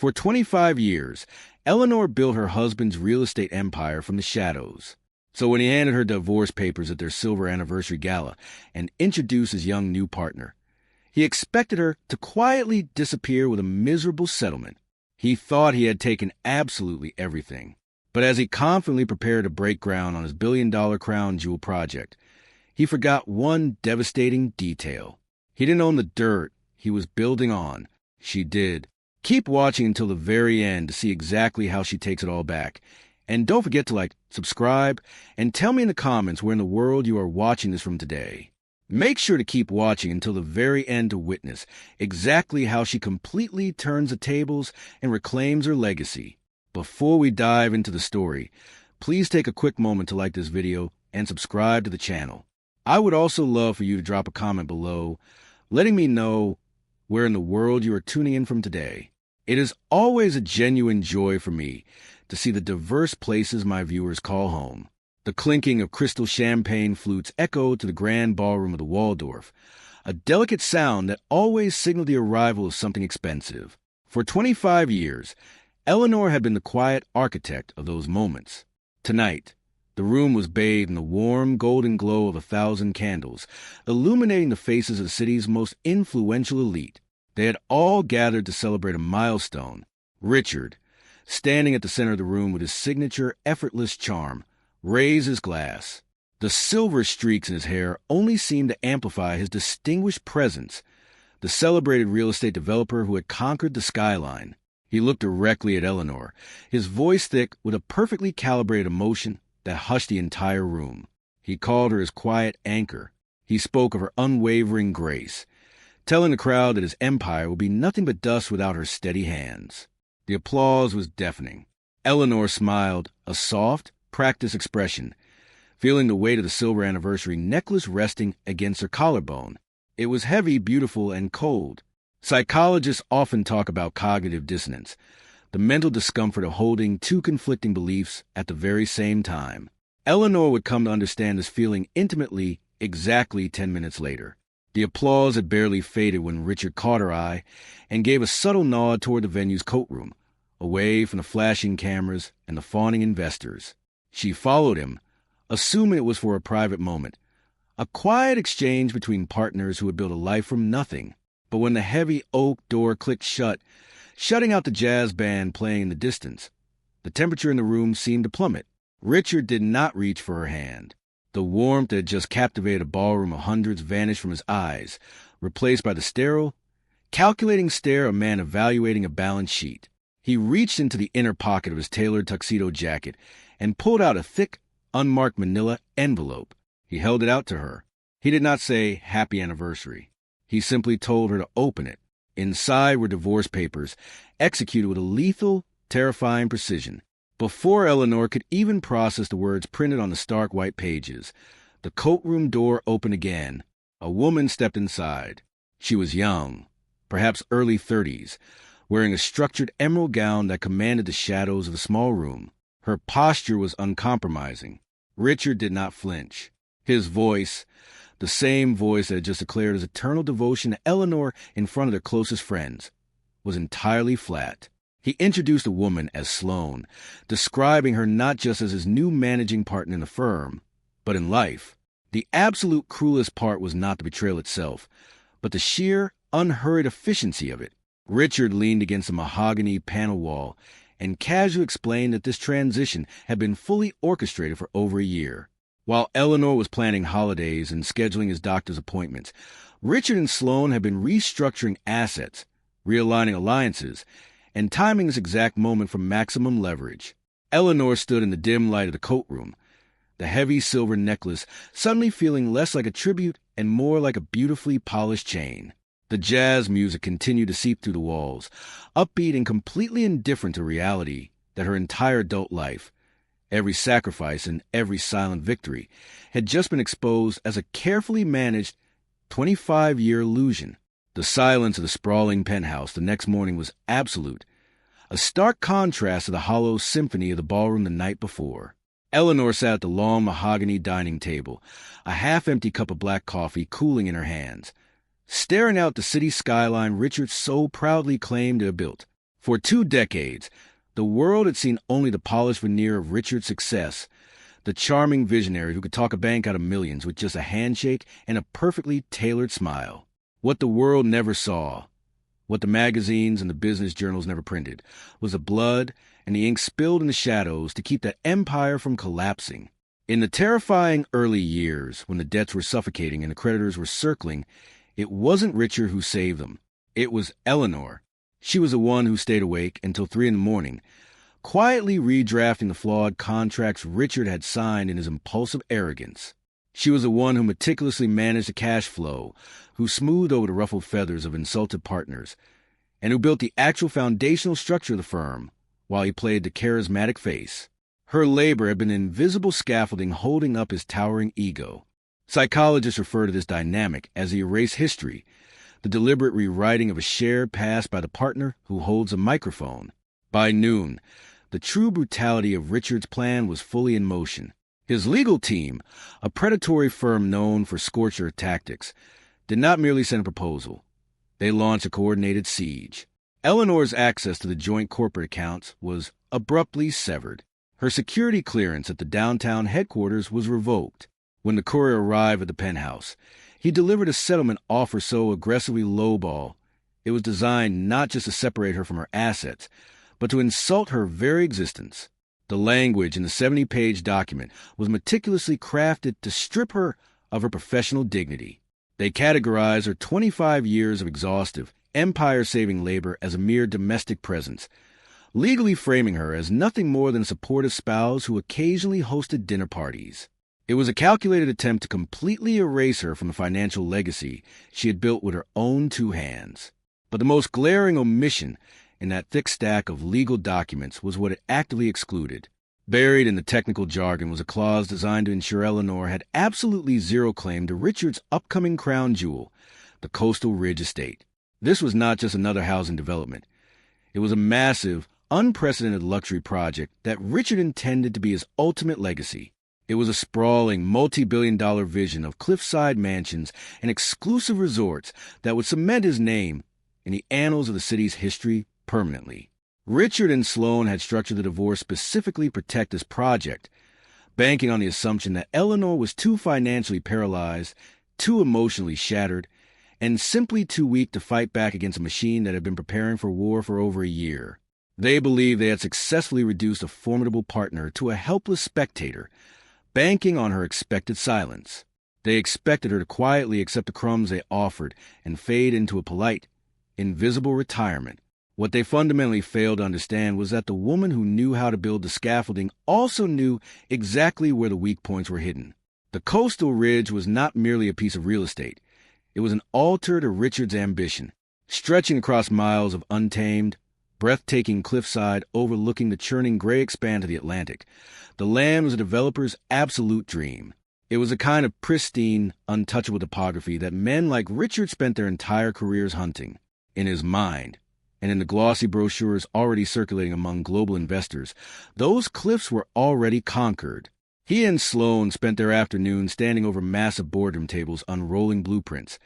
For 25 years, Eleanor built her husband's real estate empire from the shadows. So when he handed her divorce papers at their silver anniversary gala and introduced his young new partner, he expected her to quietly disappear with a miserable settlement. He thought he had taken absolutely everything. But as he confidently prepared to break ground on his billion-dollar crown jewel project, he forgot one devastating detail. He didn't own the dirt he was building on. She did. Keep watching until the very end to see exactly how she takes it all back. And don't forget to subscribe, and tell me in the comments where in the world you are watching this from today. Make sure to keep watching until the very end to witness exactly how she completely turns the tables and reclaims her legacy. Before we dive into the story, please take a quick moment to like this video and subscribe to the channel. I would also love for you to drop a comment below, letting me know where in the world you are tuning in from today. It is always a genuine joy for me to see the diverse places my viewers call home. The clinking of crystal champagne flutes echo to the grand ballroom of the Waldorf, a delicate sound that always signaled the arrival of something expensive. For 25 years, Eleanor had been the quiet architect of those moments. Tonight, the room was bathed in the warm, golden glow of 1,000 candles, illuminating the faces of the city's most influential elite. They had all gathered to celebrate a milestone. Richard, standing at the center of the room with his signature effortless charm, raised his glass. The silver streaks in his hair only seemed to amplify his distinguished presence. The celebrated real estate developer who had conquered the skyline. He looked directly at Eleanor, his voice thick with a perfectly calibrated emotion that hushed the entire room. He called her his quiet anchor. He spoke of her unwavering grace, telling the crowd that his empire would be nothing but dust without her steady hands. The applause was deafening. Eleanor smiled, a soft, practiced expression, feeling the weight of the silver anniversary necklace resting against her collarbone. It was heavy, beautiful, and cold. Psychologists often talk about cognitive dissonance, the mental discomfort of holding two conflicting beliefs at the very same time. Eleanor would come to understand this feeling intimately exactly 10 minutes later. The applause had barely faded when Richard caught her eye and gave a subtle nod toward the venue's courtroom, away from the flashing cameras and the fawning investors. She followed him, assuming it was for a private moment, a quiet exchange between partners who had built a life from nothing. But when the heavy oak door clicked shut, shutting out the jazz band playing in the distance, the temperature in the room seemed to plummet. Richard did not reach for her hand. The warmth that had just captivated a ballroom of hundreds vanished from his eyes, replaced by the sterile, calculating stare of a man evaluating a balance sheet. He reached into the inner pocket of his tailored tuxedo jacket and pulled out a thick, unmarked manila envelope. He held it out to her. He did not say, "Happy anniversary." He simply told her to open it. Inside were divorce papers, executed with a lethal, terrifying precision. Before Eleanor could even process the words printed on the stark white pages, the courtroom door opened again. A woman stepped inside. She was young, perhaps early 30s, wearing a structured emerald gown that commanded the shadows of the small room. Her posture was uncompromising. Richard did not flinch. His voice, the same voice that had just declared his eternal devotion to Eleanor in front of their closest friends, was entirely flat. He introduced the woman as Sloane, describing her not just as his new managing partner in the firm, but in life. The absolute cruelest part was not the betrayal itself, but the sheer, unhurried efficiency of it. Richard leaned against the mahogany panel wall and casually explained that this transition had been fully orchestrated for over a year. While Eleanor was planning holidays and scheduling his doctor's appointments, Richard and Sloane had been restructuring assets, realigning alliances, and timing this exact moment for maximum leverage. Eleanor stood in the dim light of the courtroom, the heavy silver necklace suddenly feeling less like a tribute and more like a beautifully polished chain. The jazz music continued to seep through the walls, upbeat and completely indifferent to reality that her entire adult life, every sacrifice and every silent victory, had just been exposed as a carefully managed 25-year illusion. The silence of the sprawling penthouse the next morning was absolute, a stark contrast to the hollow symphony of the ballroom the night before. Eleanor sat at the long mahogany dining table, a half-empty cup of black coffee cooling in her hands, staring out the city skyline Richard so proudly claimed to have built. For 2 decades, the world had seen only the polished veneer of Richard's success, the charming visionary who could talk a bank out of millions with just a handshake and a perfectly tailored smile. What the world never saw, what the magazines and the business journals never printed, was the blood and the ink spilled in the shadows to keep that empire from collapsing. In the terrifying early years, when the debts were suffocating and the creditors were circling, it wasn't Richard who saved them. It was Eleanor. She was the one who stayed awake until 3 a.m, quietly redrafting the flawed contracts Richard had signed in his impulsive arrogance. She was the one who meticulously managed the cash flow, who smoothed over the ruffled feathers of insulted partners, and who built the actual foundational structure of the firm, while he played the charismatic face. Her labor had been invisible scaffolding holding up his towering ego. Psychologists refer to this dynamic as the erased history, the deliberate rewriting of a shared past by the partner who holds a microphone. By noon, the true brutality of Richard's plan was fully in motion. His legal team, a predatory firm known for scorcher tactics, did not merely send a proposal. They launched a coordinated siege. Eleanor's access to the joint corporate accounts was abruptly severed. Her security clearance at the downtown headquarters was revoked. When the courier arrived at the penthouse, he delivered a settlement offer so aggressively lowball, it was designed not just to separate her from her assets, but to insult her very existence. The language in the 70-page document was meticulously crafted to strip her of her professional dignity. They categorized her 25 years of exhaustive, empire-saving labor as a mere domestic presence, legally framing her as nothing more than a supportive spouse who occasionally hosted dinner parties. It was a calculated attempt to completely erase her from the financial legacy she had built with her own 2 hands. But the most glaring omission in that thick stack of legal documents was what it actively excluded. Buried in the technical jargon was a clause designed to ensure Eleanor had absolutely zero claim to Richard's upcoming crown jewel, the Coastal Ridge estate. This was not just another housing development. It was a massive, unprecedented luxury project that Richard intended to be his ultimate legacy. It was a sprawling, multi-billion-dollar vision of cliffside mansions and exclusive resorts that would cement his name in the annals of the city's history permanently. Richard and Sloane had structured the divorce specifically to protect this project, banking on the assumption that Eleanor was too financially paralyzed, too emotionally shattered, and simply too weak to fight back against a machine that had been preparing for war for over a year. They believed they had successfully reduced a formidable partner to a helpless spectator, banking on her expected silence. They expected her to quietly accept the crumbs they offered and fade into a polite, invisible retirement. What they fundamentally failed to understand was that the woman who knew how to build the scaffolding also knew exactly where the weak points were hidden. The Coastal Ridge was not merely a piece of real estate. It was an altar to Richard's ambition, stretching across miles of untamed, breathtaking cliffside overlooking the churning gray expanse of the Atlantic. The land was a developer's absolute dream. It was a kind of pristine, untouchable topography that men like Richard spent their entire careers hunting. In his mind, and in the glossy brochures already circulating among global investors, those cliffs were already conquered. He and Sloane spent their afternoons standing over massive boardroom tables unrolling blueprints,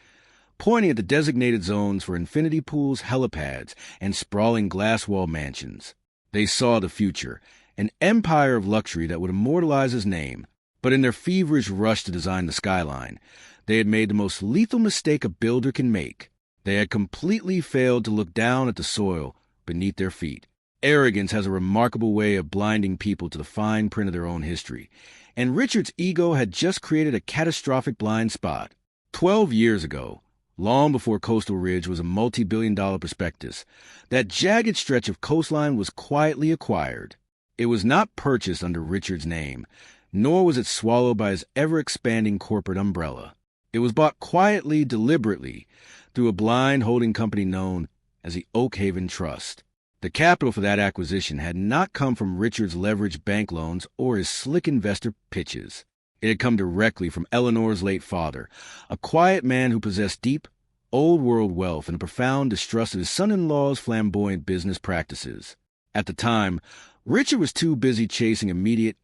pointing at the designated zones for infinity pools, helipads, and sprawling glass-wall mansions. They saw the future, an empire of luxury that would immortalize his name. But in their feverish rush to design the skyline, they had made the most lethal mistake a builder can make. They had completely failed to look down at the soil beneath their feet. Arrogance has a remarkable way of blinding people to the fine print of their own history, and Richard's ego had just created a catastrophic blind spot. 12 years ago, long before Coastal Ridge was a multi-billion-dollar prospectus, that jagged stretch of coastline was quietly acquired. It was not purchased under Richard's name, nor was it swallowed by his ever-expanding corporate umbrella. It was bought quietly, deliberately, through a blind holding company known as the Oakhaven Trust. The capital for that acquisition had not come from Richard's leveraged bank loans or his slick investor pitches. It had come directly from Eleanor's late father, a quiet man who possessed deep, old-world wealth and a profound distrust of his son-in-law's flamboyant business practices. At the time, Richard was too busy chasing immediate,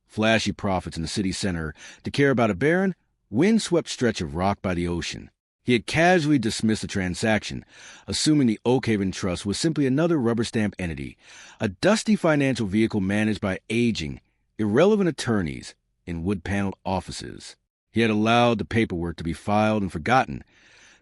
flashy profits in the city center to care about a barren, wind-swept stretch of rock by the ocean. He had casually dismissed the transaction, assuming the Oakhaven Trust was simply another rubber stamp entity, a dusty financial vehicle managed by aging, irrelevant attorneys in wood-paneled offices. He had allowed the paperwork to be filed and forgotten,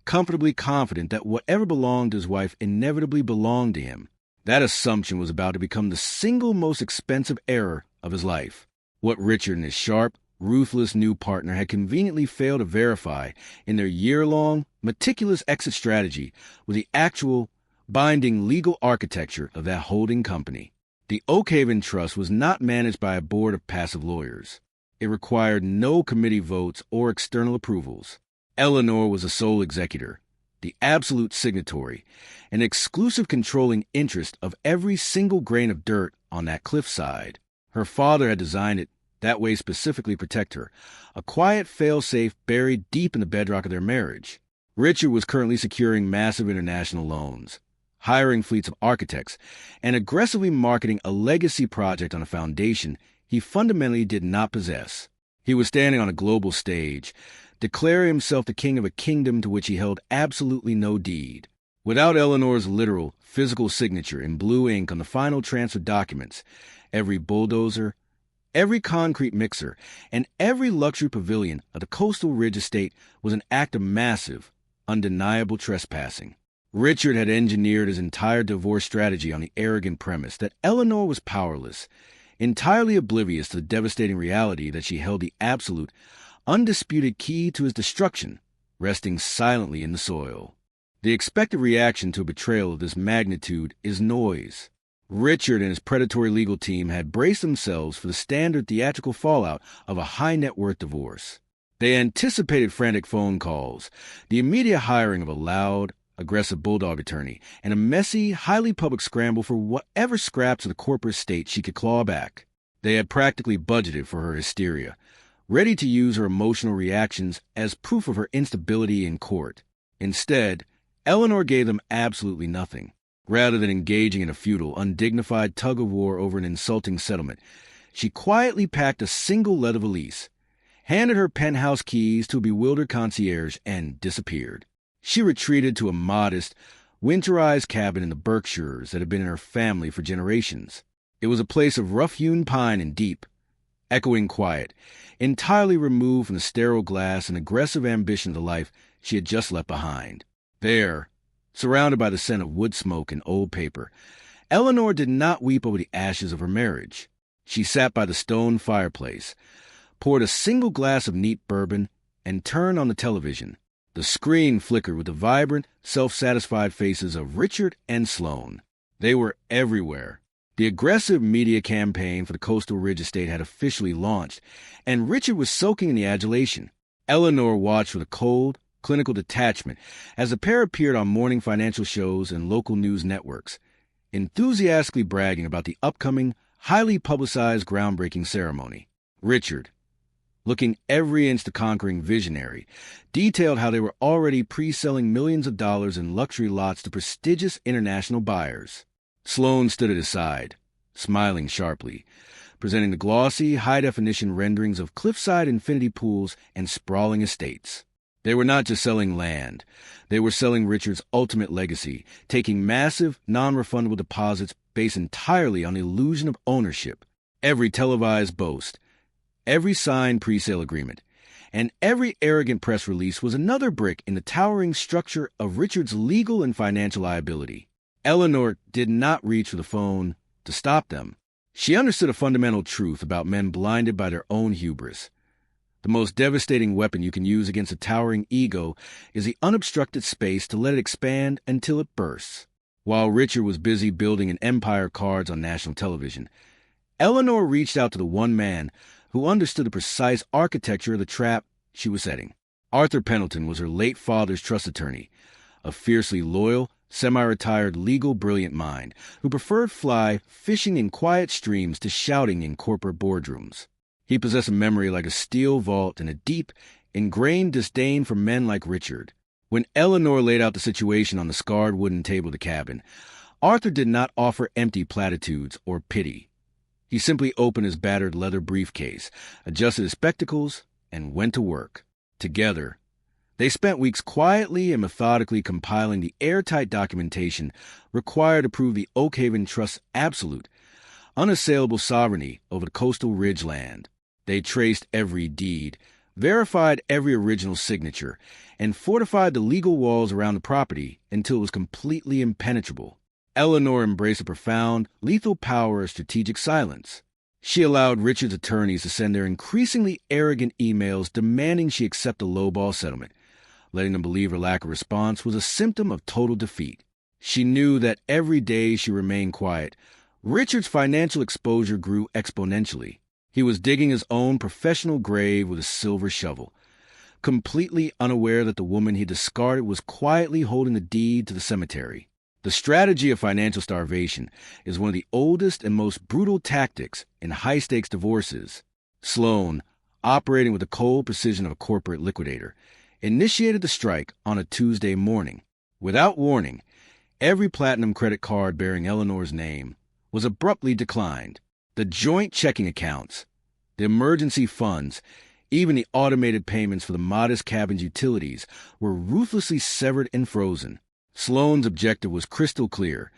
comfortably confident that whatever belonged to his wife inevitably belonged to him. That assumption was about to become the single most expensive error of his life. What Richard and his sharp, ruthless new partner had conveniently failed to verify in their year-long, meticulous exit strategy was the actual, binding legal architecture of that holding company. The Oakhaven Trust was not managed by a board of passive lawyers. It required no committee votes or external approvals. Eleanor was the sole executor, the absolute signatory, an exclusive controlling interest of every single grain of dirt on that cliffside. Her father had designed it that way specifically to protect her, a quiet fail-safe buried deep in the bedrock of their marriage. Richard was currently securing massive international loans, hiring fleets of architects, and aggressively marketing a legacy project on a foundation he fundamentally did not possess. He was standing on a global stage, declaring himself the king of a kingdom to which he held absolutely no deed. Without Eleanor's literal, physical signature in blue ink on the final transfer documents, every bulldozer, every concrete mixer, and every luxury pavilion of the Coastal Ridge estate was an act of massive, undeniable trespassing. Richard had engineered his entire divorce strategy on the arrogant premise that Eleanor was powerless, entirely oblivious to the devastating reality that she held the absolute, undisputed key to his destruction, resting silently in the soil. The expected reaction to a betrayal of this magnitude is noise. Richard and his predatory legal team had braced themselves for the standard theatrical fallout of a high-net-worth divorce. They anticipated frantic phone calls, the immediate hiring of a loud, aggressive bulldog attorney, and a messy, highly public scramble for whatever scraps of the corporate estate she could claw back. They had practically budgeted for her hysteria, ready to use her emotional reactions as proof of her instability in court. Instead, Eleanor gave them absolutely nothing. Rather than engaging in a futile, undignified tug-of-war over an insulting settlement, she quietly packed a single leather valise, handed her penthouse keys to a bewildered concierge, and disappeared. She retreated to a modest, winterized cabin in the Berkshires that had been in her family for generations. It was a place of rough-hewn pine and deep, echoing quiet, entirely removed from the sterile glass and aggressive ambition of the life she had just left behind. There, surrounded by the scent of wood smoke and old paper, Eleanor did not weep over the ashes of her marriage. She sat by the stone fireplace, poured a single glass of neat bourbon, and turned on the television. The screen flickered with the vibrant, self-satisfied faces of Richard and Sloane. They were everywhere. The aggressive media campaign for the Coastal Ridge estate had officially launched, and Richard was soaking in the adulation. Eleanor watched with a cold, clinical detachment as the pair appeared on morning financial shows and local news networks, enthusiastically bragging about the upcoming, highly publicized groundbreaking ceremony. Richard, looking every inch the conquering visionary, detailed how they were already pre-selling millions of dollars in luxury lots to prestigious international buyers. Sloane stood at his side, smiling sharply, presenting the glossy, high-definition renderings of cliffside infinity pools and sprawling estates. They were not just selling land. They were selling Richard's ultimate legacy, taking massive, non-refundable deposits based entirely on the illusion of ownership. Every televised boast, every signed pre-sale agreement, and every arrogant press release was another brick in the towering structure of Richard's legal and financial liability. Eleanor did not reach for the phone to stop them. She understood a fundamental truth about men blinded by their own hubris. The most devastating weapon you can use against a towering ego is the unobstructed space to let it expand until it bursts. While Richard was busy building an empire of cards on national television, Eleanor reached out to the one man who understood the precise architecture of the trap she was setting. Arthur Pendleton was her late father's trust attorney, a fiercely loyal, semi-retired legal brilliant mind who preferred fly fishing in quiet streams to shouting in corporate boardrooms. He possessed a memory like a steel vault and a deep, ingrained disdain for men like Richard. When Eleanor laid out the situation on the scarred wooden table of the cabin, Arthur did not offer empty platitudes or pity. He simply opened his battered leather briefcase, adjusted his spectacles, and went to work. Together, They spent weeks quietly and methodically compiling the airtight documentation required to prove the Oakhaven Trust's absolute, unassailable sovereignty over the coastal ridge land. They traced every deed, verified every original signature, and fortified the legal walls around the property until it was completely impenetrable. Eleanor embraced a profound, lethal power of strategic silence. She allowed Richard's attorneys to send their increasingly arrogant emails demanding she accept a lowball settlement. Letting them believe her lack of response was a symptom of total defeat. She knew that every day she remained quiet, Richard's financial exposure grew exponentially. He was digging his own professional grave with a silver shovel, completely unaware that the woman he discarded was quietly holding the deed to the cemetery. The strategy of financial starvation is one of the oldest and most brutal tactics in high-stakes divorces. Sloan, operating with the cold precision of a corporate liquidator, initiated the strike on a Tuesday morning. Without warning, every platinum credit card bearing Eleanor's name was abruptly declined. The joint checking accounts, the emergency funds, even the automated payments for the modest cabin's utilities were ruthlessly severed and frozen. Sloan's objective was crystal clear: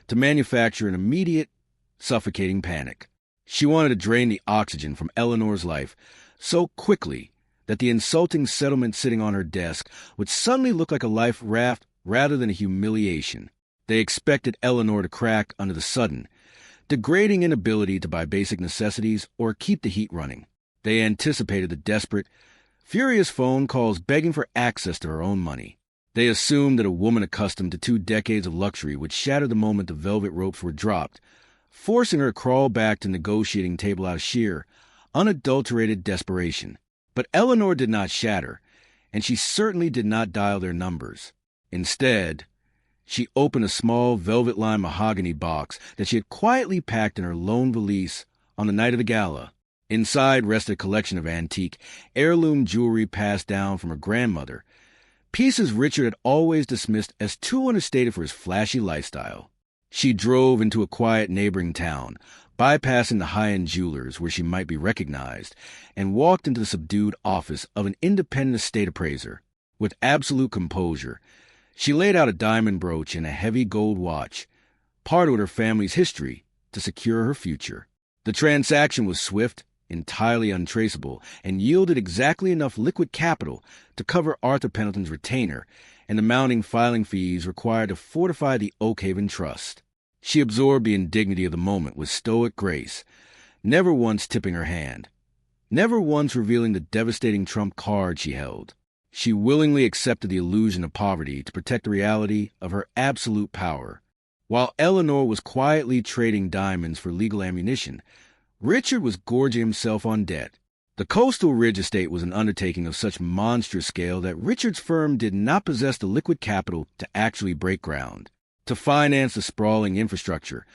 to manufacture an immediate, suffocating panic. She wanted to drain the oxygen from Eleanor's life so quickly that the insulting settlement sitting on her desk would suddenly look like a life raft rather than a humiliation. They expected Eleanor to crack under the sudden, degrading inability to buy basic necessities or keep the heat running. They anticipated the desperate, furious phone calls begging for access to her own money. They assumed that a woman accustomed to 2 decades of luxury would shatter the moment the velvet ropes were dropped, forcing her to crawl back to the negotiating table out of sheer, unadulterated desperation. But Eleanor did not shatter, and she certainly did not dial their numbers. Instead, she opened a small velvet-lined mahogany box that she had quietly packed in her lone valise on the night of the gala. Inside rested a collection of antique, heirloom jewelry passed down from her grandmother, pieces Richard had always dismissed as too understated for his flashy lifestyle. She drove into a quiet neighboring town, bypassing the high-end jewelers where she might be recognized, and walked into the subdued office of an independent estate appraiser. With absolute composure, she laid out a diamond brooch and a heavy gold watch, parted with her family's history to secure her future. The transaction was swift, entirely untraceable, and yielded exactly enough liquid capital to cover Arthur Pendleton's retainer and the mounting filing fees required to fortify the Oakhaven Trust. She absorbed the indignity of the moment with stoic grace, never once tipping her hand, never once revealing the devastating trump card she held. She willingly accepted the illusion of poverty to protect the reality of her absolute power. While Eleanor was quietly trading diamonds for legal ammunition, Richard was gorging himself on debt. The Coastal Ridge estate was an undertaking of such monstrous scale that Richard's firm did not possess the liquid capital to actually break ground. To finance the sprawling infrastructure,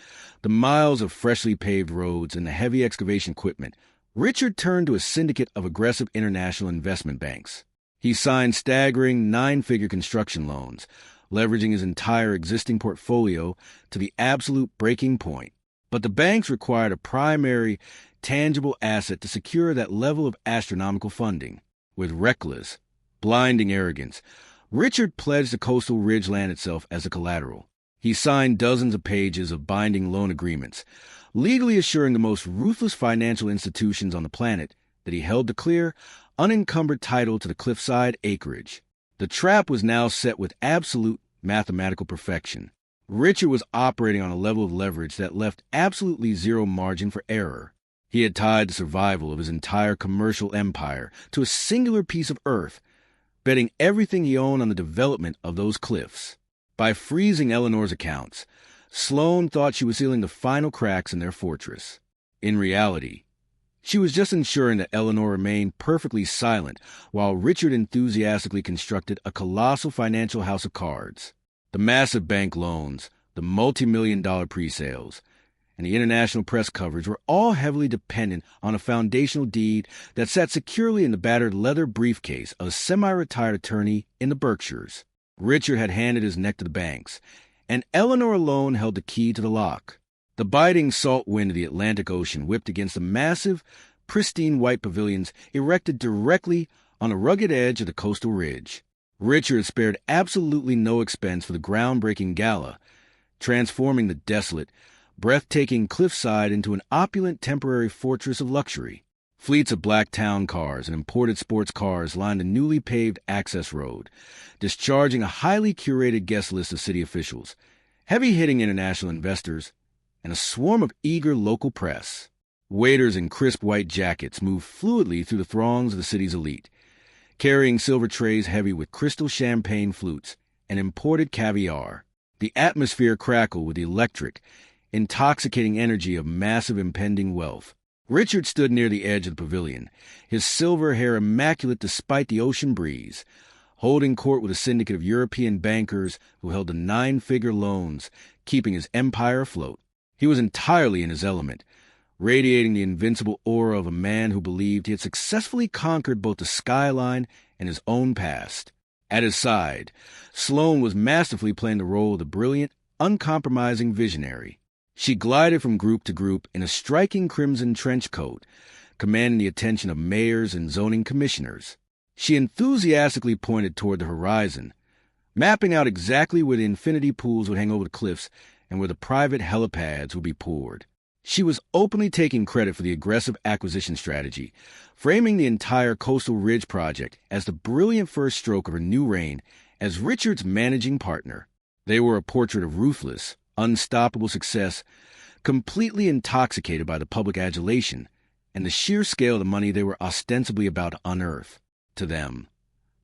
the miles of freshly paved roads, and the heavy excavation equipment, Richard turned to a syndicate of aggressive international investment banks. He signed staggering 9-figure construction loans, leveraging his entire existing portfolio to the absolute breaking point. But the banks required a primary, tangible asset to secure that level of astronomical funding. With reckless, blinding arrogance, Richard pledged the coastal ridge land itself as a collateral. He signed dozens of pages of binding loan agreements, legally assuring the most ruthless financial institutions on the planet that he held the clear, unencumbered title to the cliffside acreage. The trap was now set with absolute mathematical perfection. Richard was operating on a level of leverage that left absolutely zero margin for error. He had tied the survival of his entire commercial empire to a singular piece of earth, betting everything he owned on the development of those cliffs. By freezing Eleanor's accounts, Sloan thought she was sealing the final cracks in their fortress. In reality, she was just ensuring that Eleanor remained perfectly silent while Richard enthusiastically constructed a colossal financial house of cards. The massive bank loans, the multi-million-dollar pre-sales, and the international press coverage were all heavily dependent on a foundational deed that sat securely in the battered leather briefcase of a semi-retired attorney in the Berkshires. Richard had handed his neck to the banks, and Eleanor alone held the key to the lock. The biting salt wind of the Atlantic Ocean whipped against the massive, pristine white pavilions erected directly on the rugged edge of the coastal ridge. Richard spared absolutely no expense for the groundbreaking gala, transforming the desolate, breathtaking cliffside into an opulent temporary fortress of luxury. Fleets of black town cars and imported sports cars lined the newly paved access road, discharging a highly curated guest list of city officials, heavy-hitting international investors, and a swarm of eager local press. Waiters in crisp white jackets moved fluidly through the throngs of the city's elite, carrying silver trays heavy with crystal champagne flutes and imported caviar. The atmosphere crackled with the electric, intoxicating energy of massive impending wealth. Richard stood near the edge of the pavilion, his silver hair immaculate despite the ocean breeze, holding court with a syndicate of European bankers who held the 9-figure loans, keeping his empire afloat. He was entirely in his element, radiating the invincible aura of a man who believed he had successfully conquered both the skyline and his own past. At his side, Sloane was masterfully playing the role of the brilliant, uncompromising visionary. She glided from group to group in a striking crimson trench coat, commanding the attention of mayors and zoning commissioners. She enthusiastically pointed toward the horizon, mapping out exactly where the infinity pools would hang over the cliffs and where the private helipads would be poured. She was openly taking credit for the aggressive acquisition strategy, framing the entire Coastal Ridge project as the brilliant first stroke of her new reign as Richard's managing partner. They were a portrait of ruthless, unstoppable success, completely intoxicated by the public adulation and the sheer scale of the money they were ostensibly about to unearth. To them,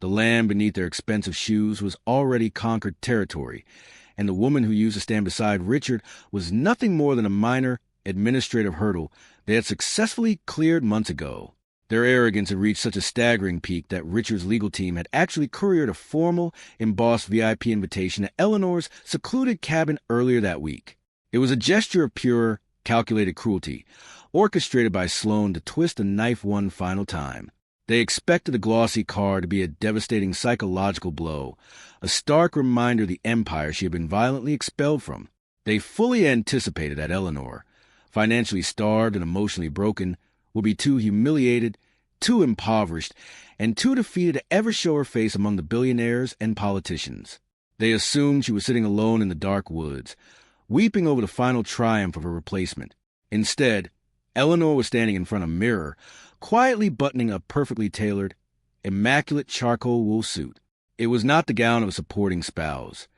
the land beneath their expensive shoes was already conquered territory, and the woman who used to stand beside Richard was nothing more than a minor administrative hurdle they had successfully cleared months ago. Their arrogance had reached such a staggering peak that Richard's legal team had actually couriered a formal, embossed VIP invitation to Eleanor's secluded cabin earlier that week. It was a gesture of pure, calculated cruelty, orchestrated by Sloane to twist the knife one final time. They expected the glossy card to be a devastating psychological blow, a stark reminder of the empire she had been violently expelled from. They fully anticipated that Eleanor, financially starved and emotionally broken, would be too humiliated, too impoverished, and too defeated to ever show her face among the billionaires and politicians. They assumed she was sitting alone in the dark woods, weeping over the final triumph of her replacement. Instead, Eleanor was standing in front of a mirror, quietly buttoning a perfectly tailored, immaculate charcoal wool suit. It was not the gown of a supporting spouse.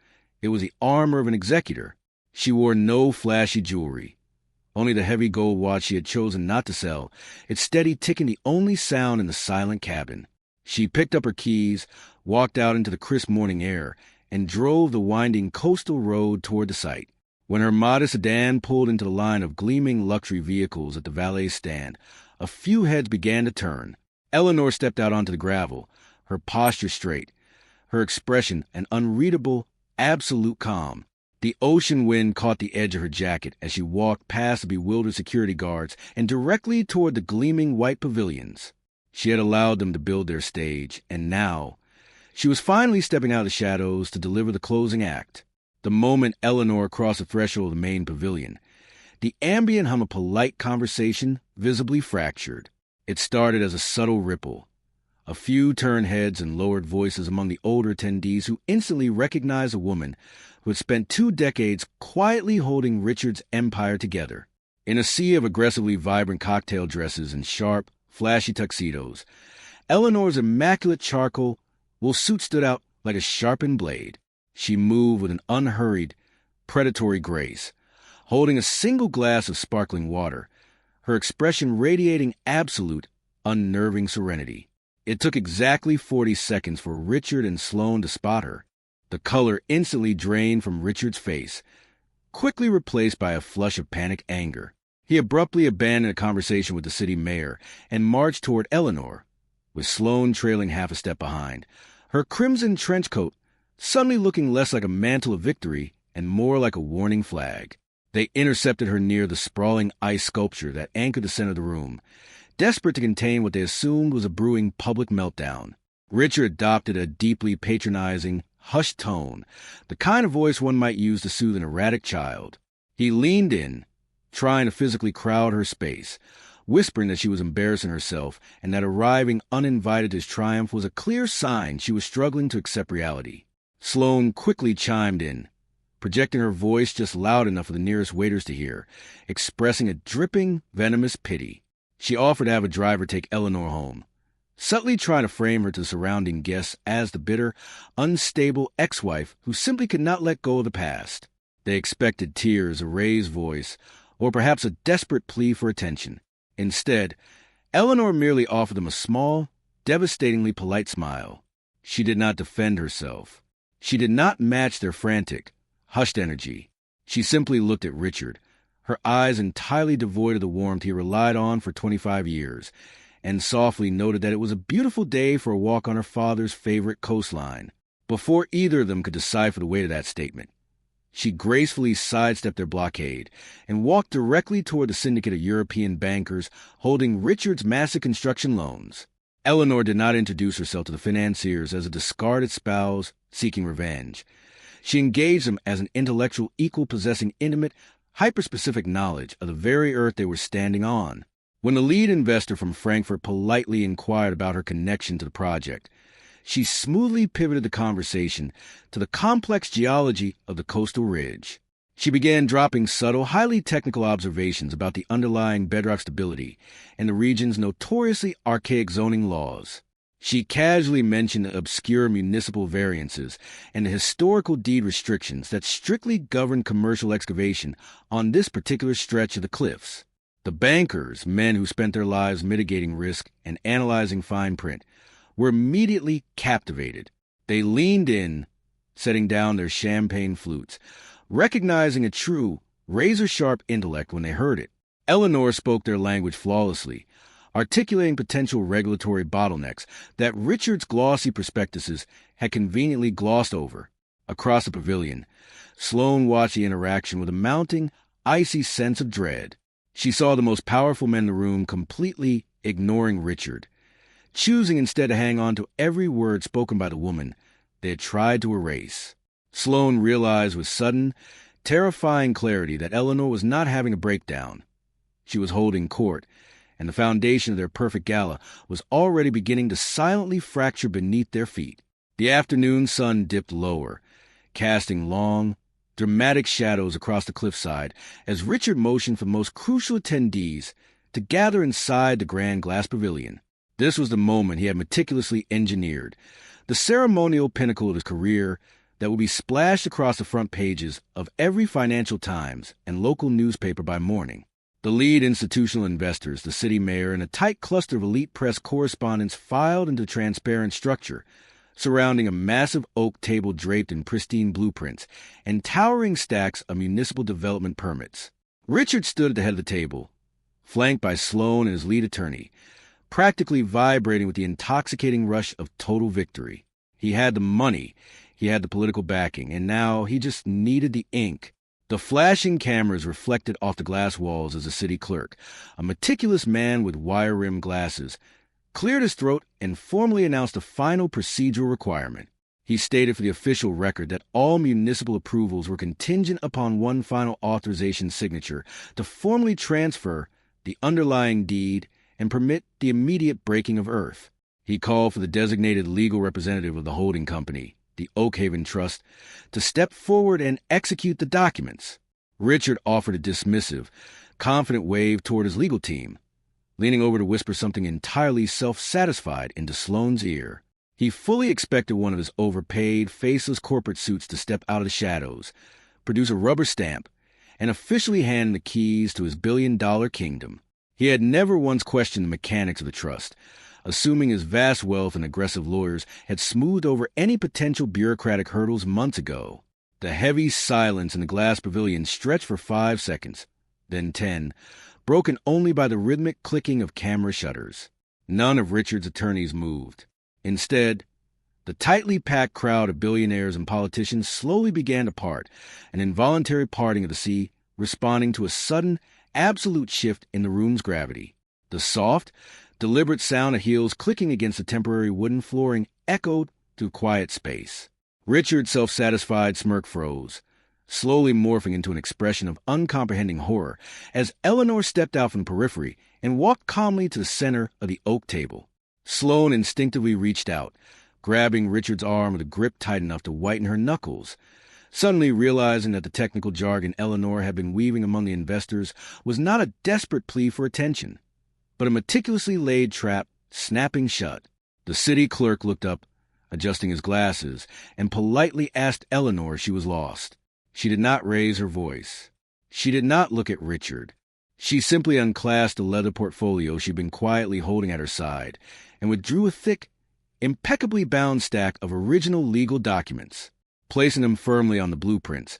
It was the armor of an executor. She wore no flashy jewelry, only the heavy gold watch she had chosen not to sell, its steady ticking the only sound in the silent cabin. She picked up her keys, walked out into the crisp morning air, and drove the winding coastal road toward the site. When her modest sedan pulled into the line of gleaming luxury vehicles at the valet stand, a few heads began to turn. Eleanor stepped out onto the gravel, her posture straight, her expression an unreadable, absolute calm. The ocean wind caught the edge of her jacket as she walked past the bewildered security guards and directly toward the gleaming white pavilions. She had allowed them to build their stage, and now she was finally stepping out of the shadows to deliver the closing act. The moment Eleanor crossed the threshold of the main pavilion, the ambient hum of polite conversation visibly fractured. It started as a subtle ripple. A few turned heads and lowered voices among the older attendees who instantly recognized a woman who had spent 2 decades quietly holding Richard's empire together. In a sea of aggressively vibrant cocktail dresses and sharp, flashy tuxedos, Eleanor's immaculate charcoal wool suit stood out like a sharpened blade. She moved with an unhurried, predatory grace, holding a single glass of sparkling water, her expression radiating absolute, unnerving serenity. It took exactly 40 seconds for Richard and Sloane to spot her. The color instantly drained from Richard's face, quickly replaced by a flush of panicked anger. He abruptly abandoned a conversation with the city mayor and marched toward Eleanor, with Sloane trailing half a step behind, her crimson trench coat suddenly looking less like a mantle of victory and more like a warning flag. They intercepted her near the sprawling ice sculpture that anchored the center of the room, desperate to contain what they assumed was a brewing public meltdown. Richard adopted a deeply patronizing, hushed tone, the kind of voice one might use to soothe an erratic child. He leaned in, trying to physically crowd her space, whispering that she was embarrassing herself and that arriving uninvited to his triumph was a clear sign she was struggling to accept reality. Sloane quickly chimed in, projecting her voice just loud enough for the nearest waiters to hear, expressing a dripping, venomous pity. She offered to have a driver take Eleanor home, subtly trying to frame her to the surrounding guests as the bitter, unstable ex-wife who simply could not let go of the past. They expected tears, a raised voice, or perhaps a desperate plea for attention. Instead, Eleanor merely offered them a small, devastatingly polite smile. She did not defend herself. She did not match their frantic, hushed energy. She simply looked at Richard, her eyes entirely devoid of the warmth he relied on for 25 years, and softly noted that it was a beautiful day for a walk on her father's favorite coastline. Before either of them could decipher the weight of that statement, she gracefully sidestepped their blockade and walked directly toward the syndicate of European bankers holding Richard's massive construction loans. Eleanor did not introduce herself to the financiers as a discarded spouse seeking revenge. She engaged them as an intellectual equal possessing intimate, hyper-specific knowledge of the very earth they were standing on. When the lead investor from Frankfurt politely inquired about her connection to the project, she smoothly pivoted the conversation to the complex geology of the coastal ridge. She began dropping subtle, highly technical observations about the underlying bedrock stability and the region's notoriously archaic zoning laws. She casually mentioned the obscure municipal variances and the historical deed restrictions that strictly govern commercial excavation on this particular stretch of the cliffs. The bankers, men who spent their lives mitigating risk and analyzing fine print, were immediately captivated. They leaned in, setting down their champagne flutes, recognizing a true, razor-sharp intellect when they heard it. Eleanor spoke their language flawlessly, articulating potential regulatory bottlenecks that Richard's glossy prospectuses had conveniently glossed over. Across the pavilion, Sloane watched the interaction with a mounting, icy sense of dread. She saw the most powerful men in the room completely ignoring Richard, choosing instead to hang on to every word spoken by the woman they had tried to erase. Sloane realized with sudden, terrifying clarity that Eleanor was not having a breakdown. She was holding court, and the foundation of their perfect gala was already beginning to silently fracture beneath their feet. The afternoon sun dipped lower, casting long, dramatic shadows across the cliffside as Richard motioned for the most crucial attendees to gather inside the grand glass pavilion. This was the moment he had meticulously engineered, the ceremonial pinnacle of his career that would be splashed across the front pages of every Financial Times and local newspaper by morning. The lead institutional investors, the city mayor, and a tight cluster of elite press correspondents filed into the transparent structure, surrounding a massive oak table draped in pristine blueprints and towering stacks of municipal development permits. Richard stood at the head of the table, flanked by Sloane and his lead attorney, practically vibrating with the intoxicating rush of total victory. He had the money, he had the political backing, and now he just needed the ink. The flashing cameras reflected off the glass walls as the city clerk, a meticulous man with wire-rimmed glasses, cleared his throat and formally announced the final procedural requirement. He stated for the official record that all municipal approvals were contingent upon one final authorization signature to formally transfer the underlying deed and permit the immediate breaking of earth. He called for the designated legal representative of the holding company, the Oakhaven Trust, to step forward and execute the documents. Richard offered a dismissive, confident wave toward his legal team, leaning over to whisper something entirely self-satisfied into Sloane's ear. He fully expected one of his overpaid, faceless corporate suits to step out of the shadows, produce a rubber stamp, and officially hand the keys to his billion-dollar kingdom. He had never once questioned the mechanics of the trust, assuming his vast wealth and aggressive lawyers had smoothed over any potential bureaucratic hurdles months ago. The heavy silence in the glass pavilion stretched for 5 seconds, then 10, broken only by the rhythmic clicking of camera shutters. None of Richard's attorneys moved. Instead, the tightly packed crowd of billionaires and politicians slowly began to part, an involuntary parting of the sea responding to a sudden, absolute shift in the room's gravity. The soft, deliberate sound of heels clicking against the temporary wooden flooring echoed through quiet space. Richard's self-satisfied smirk froze, slowly morphing into an expression of uncomprehending horror as Eleanor stepped out from the periphery and walked calmly to the center of the oak table. Sloane instinctively reached out, grabbing Richard's arm with a grip tight enough to whiten her knuckles. Suddenly realizing that the technical jargon Eleanor had been weaving among the investors was not a desperate plea for attention, but a meticulously laid trap snapping shut. The city clerk looked up, adjusting his glasses, and politely asked Eleanor if she was lost. She did not raise her voice. She did not look at Richard. She simply unclasped the leather portfolio she'd been quietly holding at her side and withdrew a thick, impeccably bound stack of original legal documents. Placing them firmly on the blueprints,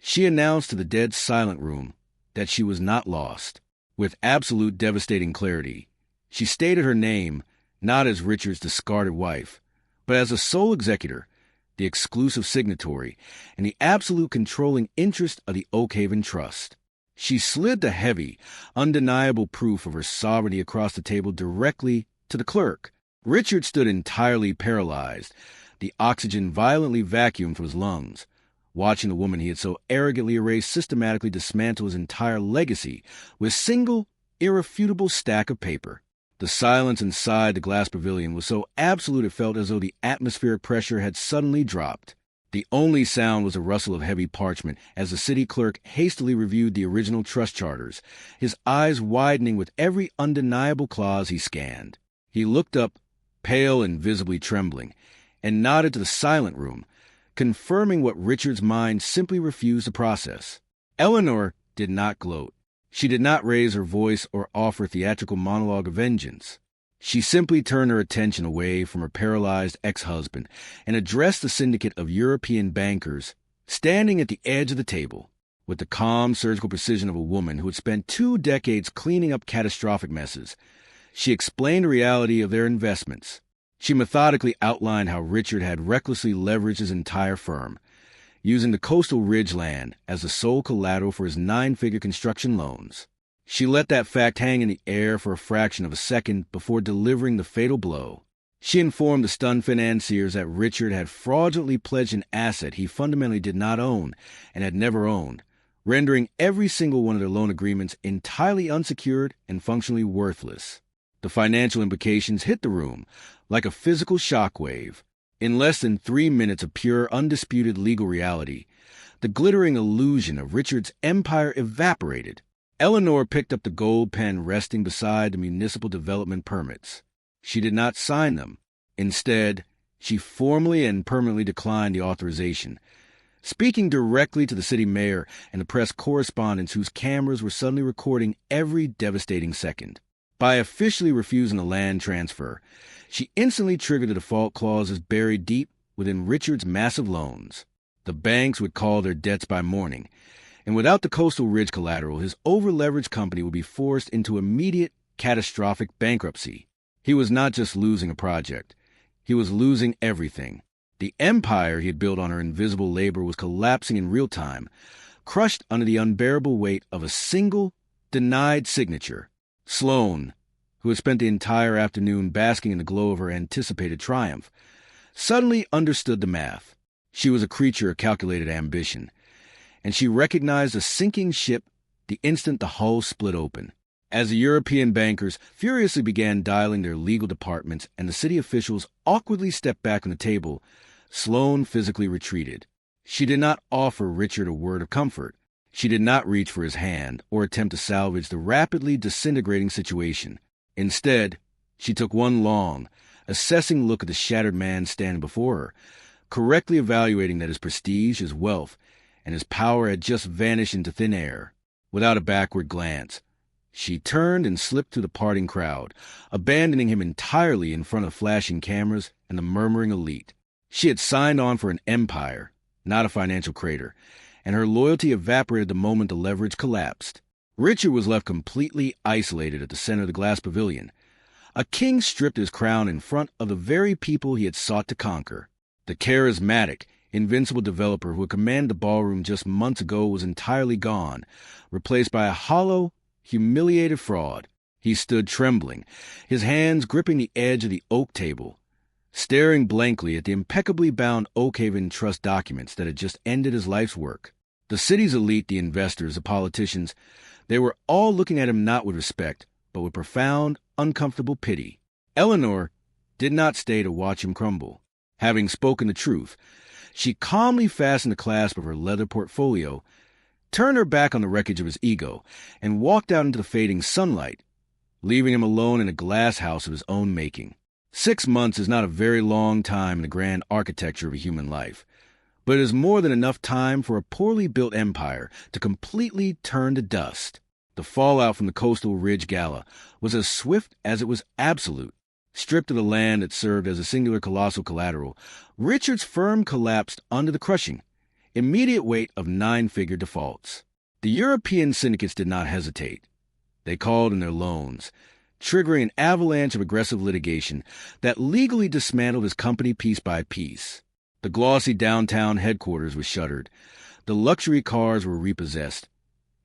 she announced to the dead silent room that she was not lost. With absolute devastating clarity, she stated her name not as Richard's discarded wife, but as the sole executor, the exclusive signatory, and the absolute controlling interest of the Oakhaven Trust. She slid the heavy, undeniable proof of her sovereignty across the table directly to the clerk. Richard stood entirely paralyzed, the oxygen violently vacuumed from his lungs, watching the woman he had so arrogantly erased systematically dismantle his entire legacy with a single, irrefutable stack of paper. The silence inside the glass pavilion was so absolute it felt as though the atmospheric pressure had suddenly dropped. The only sound was a rustle of heavy parchment as the city clerk hastily reviewed the original trust charters, his eyes widening with every undeniable clause he scanned. He looked up, pale and visibly trembling, and nodded to the silent room, confirming what Richard's mind simply refused to process. Eleanor did not gloat. She did not raise her voice or offer theatrical monologue of vengeance. She simply turned her attention away from her paralyzed ex-husband and addressed the syndicate of European bankers standing at the edge of the table. With the calm, surgical precision of a woman who had spent 2 decades cleaning up catastrophic messes, she explained the reality of their investments. She methodically outlined how Richard had recklessly leveraged his entire firm, using the coastal ridge land as the sole collateral for his 9-figure construction loans. She let that fact hang in the air for a fraction of a second before delivering the fatal blow. She informed the stunned financiers that Richard had fraudulently pledged an asset he fundamentally did not own and had never owned, rendering every single one of their loan agreements entirely unsecured and functionally worthless. The financial implications hit the room like a physical shockwave. In less than 3 minutes of pure, undisputed legal reality, the glittering illusion of Richard's empire evaporated. Eleanor picked up the gold pen resting beside the municipal development permits. She did not sign them. Instead, she formally and permanently declined the authorization, speaking directly to the city mayor and the press correspondents whose cameras were suddenly recording every devastating second. By officially refusing the land transfer, she instantly triggered the default clauses buried deep within Richard's massive loans. The banks would call their debts by morning, and without the Coastal Ridge collateral, his over-leveraged company would be forced into immediate, catastrophic bankruptcy. He was not just losing a project. He was losing everything. The empire he had built on her invisible labor was collapsing in real time, crushed under the unbearable weight of a single, denied signature. Sloane, who had spent the entire afternoon basking in the glow of her anticipated triumph, suddenly understood the math. She was a creature of calculated ambition, and she recognized a sinking ship the instant the hull split open. As the European bankers furiously began dialing their legal departments and the city officials awkwardly stepped back on the table, Sloane physically retreated. She did not offer Richard a word of comfort. She did not reach for his hand or attempt to salvage the rapidly disintegrating situation. Instead, she took one long, assessing look at the shattered man standing before her, correctly evaluating that his prestige, his wealth, and his power had just vanished into thin air. Without a backward glance, she turned and slipped through the parting crowd, abandoning him entirely in front of flashing cameras and the murmuring elite. She had signed on for an empire, not a financial crater, and her loyalty evaporated the moment the leverage collapsed. Richard was left completely isolated at the center of the glass pavilion. A king stripped his crown in front of the very people he had sought to conquer. The charismatic, invincible developer who had commanded the ballroom just months ago was entirely gone, replaced by a hollow, humiliated fraud. He stood trembling, his hands gripping the edge of the oak table, staring blankly at the impeccably bound Oakhaven Trust documents that had just ended his life's work. The city's elite, the investors, the politicians, they were all looking at him not with respect, but with profound, uncomfortable pity. Eleanor did not stay to watch him crumble. Having spoken the truth, she calmly fastened the clasp of her leather portfolio, turned her back on the wreckage of his ego, and walked out into the fading sunlight, leaving him alone in a glass house of his own making. 6 months is not a very long time in the grand architecture of a human life, but it is more than enough time for a poorly built empire to completely turn to dust. The fallout from the Coastal Ridge Gala was as swift as it was absolute. Stripped of the land that served as a singular colossal collateral, Richard's firm collapsed under the crushing, immediate weight of 9-figure defaults. The European syndicates did not hesitate. They called in their loans, triggering an avalanche of aggressive litigation that legally dismantled his company piece by piece. The glossy downtown headquarters was shuttered, the luxury cars were repossessed,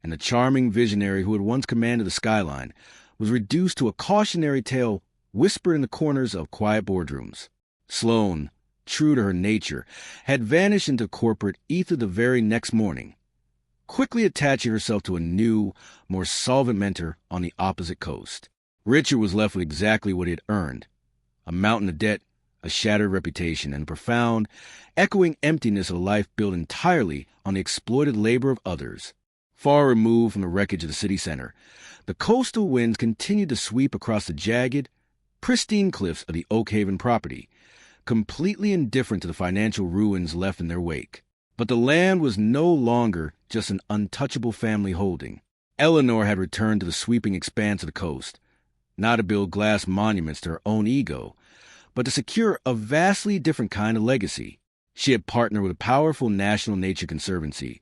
and the charming visionary who had once commanded the skyline was reduced to a cautionary tale whispered in the corners of quiet boardrooms. Sloane, true to her nature, had vanished into corporate ether the very next morning, quickly attaching herself to a new, more solvent mentor on the opposite coast. Richard was left with exactly what he had earned: a mountain of debt, a shattered reputation, and a profound, echoing emptiness of a life built entirely on the exploited labor of others. Far removed from the wreckage of the city center, the coastal winds continued to sweep across the jagged, pristine cliffs of the Oakhaven property, completely indifferent to the financial ruins left in their wake. But the land was no longer just an untouchable family holding. Eleanor had returned to the sweeping expanse of the coast, not to build glass monuments to her own ego, but to secure a vastly different kind of legacy. She had partnered with a powerful National Nature Conservancy,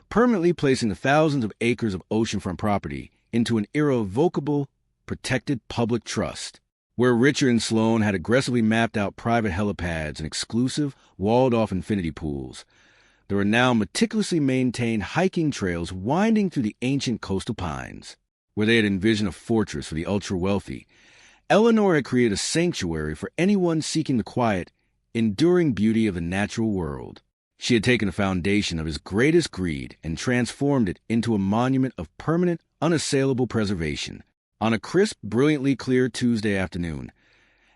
permanently placing the thousands of acres of oceanfront property into an irrevocable, protected public trust, where Richard and Sloane had aggressively mapped out private helipads and exclusive, walled-off infinity pools. There were now meticulously maintained hiking trails winding through the ancient coastal pines. Where they had envisioned a fortress for the ultra-wealthy, Eleanor had created a sanctuary for anyone seeking the quiet, enduring beauty of the natural world. She had taken the foundation of his greatest greed and transformed it into a monument of permanent, unassailable preservation. On a crisp, brilliantly clear Tuesday afternoon,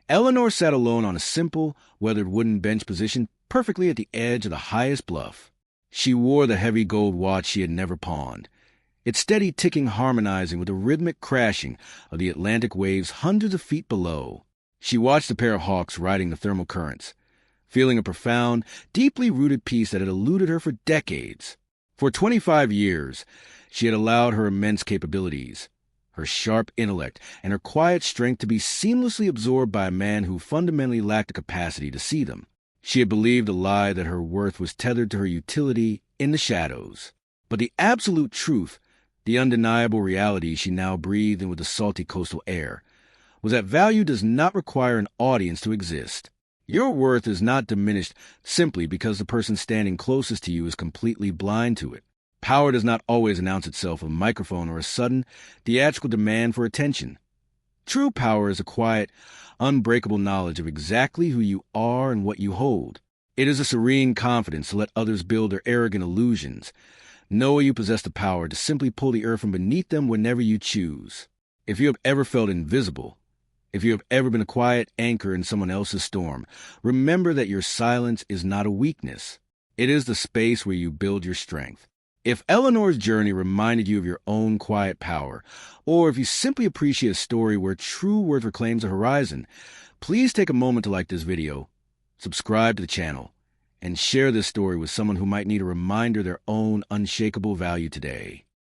Eleanor sat alone on a simple, weathered wooden bench positioned perfectly at the edge of the highest bluff. She wore the heavy gold watch she had never pawned, its steady ticking harmonizing with the rhythmic crashing of the Atlantic waves hundreds of feet below. She watched the pair of hawks riding the thermal currents, feeling a profound, deeply rooted peace that had eluded her for decades. For 25 years, she had allowed her immense capabilities, her sharp intellect, and her quiet strength to be seamlessly absorbed by a man who fundamentally lacked the capacity to see them. She had believed the lie that her worth was tethered to her utility in the shadows. But the absolute truth, the undeniable reality she now breathed in with the salty coastal air, was that value does not require an audience to exist. Your worth is not diminished simply because the person standing closest to you is completely blind to it. Power does not always announce itself with a microphone or a sudden, theatrical demand for attention. True power is a quiet, unbreakable knowledge of exactly who you are and what you hold. It is a serene confidence to let others build their arrogant illusions, knowing you possess the power to simply pull the earth from beneath them whenever you choose. If you have ever felt invisible, if you have ever been a quiet anchor in someone else's storm, remember that your silence is not a weakness. It is the space where you build your strength. If Eleanor's journey reminded you of your own quiet power, or if you simply appreciate a story where true worth reclaims a horizon, please take a moment to like this video, subscribe to the channel, and share this story with someone who might need a reminder of their own unshakable value today.